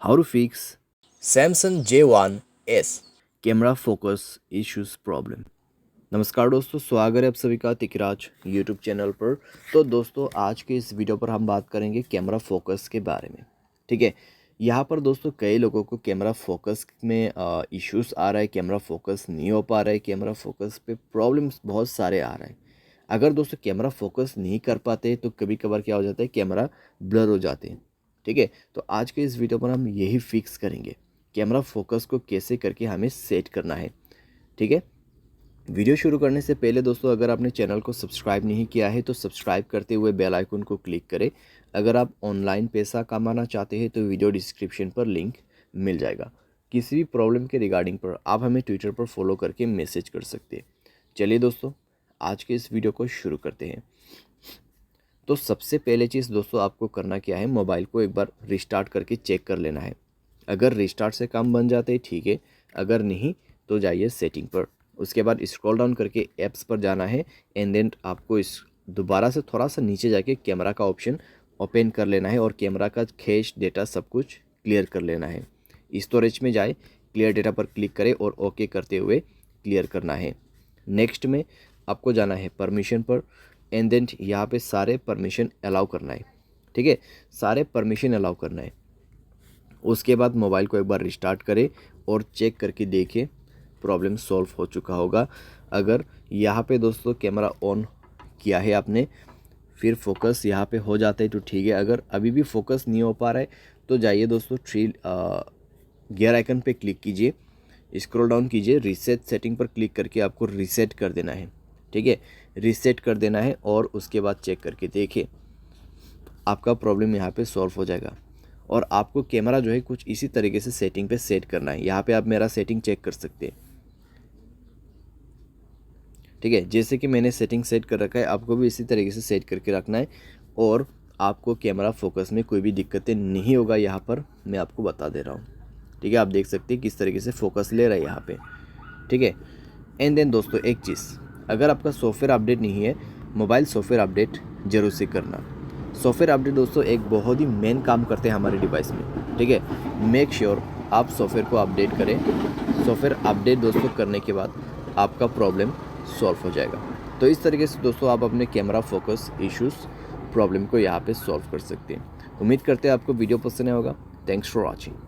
How to fix Samsung J1s। Camera focus issues problem. नमस्कार दोस्तों, स्वागत है आप सभी का तिकराज यूट्यूब चैनल पर। तो दोस्तों, आज के इस वीडियो पर हम बात करेंगे कैमरा फोकस के बारे में। ठीक है, यहाँ पर दोस्तों कई लोगों को कैमरा फोकस में इश्यूज आ रहा है, कैमरा फोकस नहीं हो पा रहा है, कैमरा फोकस पे प्रॉब्लम्स बहुत सारे आ रहे हैं। अगर दोस्तों कैमरा फोकस नहीं कर पाते तो कभी कभार क्या हो जाता है, कैमरा ब्लर हो जाते हैं। ठीक है, तो आज के इस वीडियो पर हम यही फिक्स करेंगे, कैमरा फोकस को कैसे करके हमें सेट करना है। ठीक है, वीडियो शुरू करने से पहले दोस्तों, अगर आपने चैनल को सब्सक्राइब नहीं किया है तो सब्सक्राइब करते हुए बेल आइकन को क्लिक करें। अगर आप ऑनलाइन पैसा कमाना चाहते हैं तो वीडियो डिस्क्रिप्शन पर लिंक मिल जाएगा। किसी भी प्रॉब्लम के रिगार्डिंग पर आप हमें ट्विटर पर फॉलो करके मैसेज कर सकते हैं। चलिए दोस्तों, आज के इस वीडियो को शुरू करते हैं। तो सबसे पहले चीज़ दोस्तों आपको करना क्या है, मोबाइल को एक बार रिस्टार्ट करके चेक कर लेना है। अगर रिस्टार्ट से काम बन जाते हैं ठीक है, अगर नहीं तो जाइए सेटिंग पर। उसके बाद स्क्रॉल डाउन करके ऐप्स पर जाना है एंड देन आपको इस दोबारा से थोड़ा सा नीचे जाके कैमरा का ऑप्शन ओपन कर लेना है और कैमरा का कैश डेटा सब कुछ क्लियर कर लेना है। स्टोरेज में जाए, क्लियर डेटा पर क्लिक करें और ओके करते हुए क्लियर करना है। नेक्स्ट में आपको जाना है परमिशन पर एंड देन यहाँ पे सारे परमिशन अलाउ करना है। ठीक है, सारे परमिशन अलाउ करना है। उसके बाद मोबाइल को एक बार रिस्टार्ट करें और चेक करके देखें प्रॉब्लम सॉल्व हो चुका होगा। अगर यहाँ पे दोस्तों कैमरा ऑन किया है आपने, फिर फोकस यहाँ पे हो जाता है तो ठीक है। अगर अभी भी फोकस नहीं हो पा रहा है तो जाइए दोस्तों गियर आइकन पे क्लिक कीजिए, स्क्रॉल डाउन कीजिए, रीसेट सेटिंग पर क्लिक करके आपको रीसेट कर देना है। ठीक है, रीसेट कर देना है और उसके बाद चेक करके देखिए आपका प्रॉब्लम यहाँ पे सॉल्व हो जाएगा। और आपको कैमरा जो है कुछ इसी तरीके से सेटिंग पे सेट करना है। यहाँ पे आप मेरा सेटिंग चेक कर सकते हैं। ठीक है, जैसे कि मैंने सेटिंग सेट कर रखा है, आपको भी इसी तरीके से सेट करके रखना है और आपको कैमरा फोकस में कोई भी दिक्कतें नहीं होगा। यहाँ पर मैं आपको बता दे रहा हूँ। ठीक है, आप देख सकते हैं किस तरीके से फोकस ले रहा है यहाँ पे। ठीक है, एंड देन दोस्तों एक चीज़, अगर आपका सॉफ्टवेयर अपडेट नहीं है, मोबाइल सॉफ्टवेयर अपडेट जरूर से करना। सॉफ्टवेयर अपडेट दोस्तों एक बहुत ही मेन काम करते हैं हमारे डिवाइस में। ठीक है, मेक श्योर आप सॉफ्टवेयर को अपडेट करें। सॉफ्टवेयर अपडेट दोस्तों करने के बाद आपका प्रॉब्लम सॉल्व हो जाएगा। तो इस तरीके से दोस्तों आप अपने कैमरा फोकस इश्यूज़ प्रॉब्लम को यहाँ पे सॉल्व कर सकते हैं। उम्मीद करते हैं आपको वीडियो पसंद आया होगा। Thanks for watching.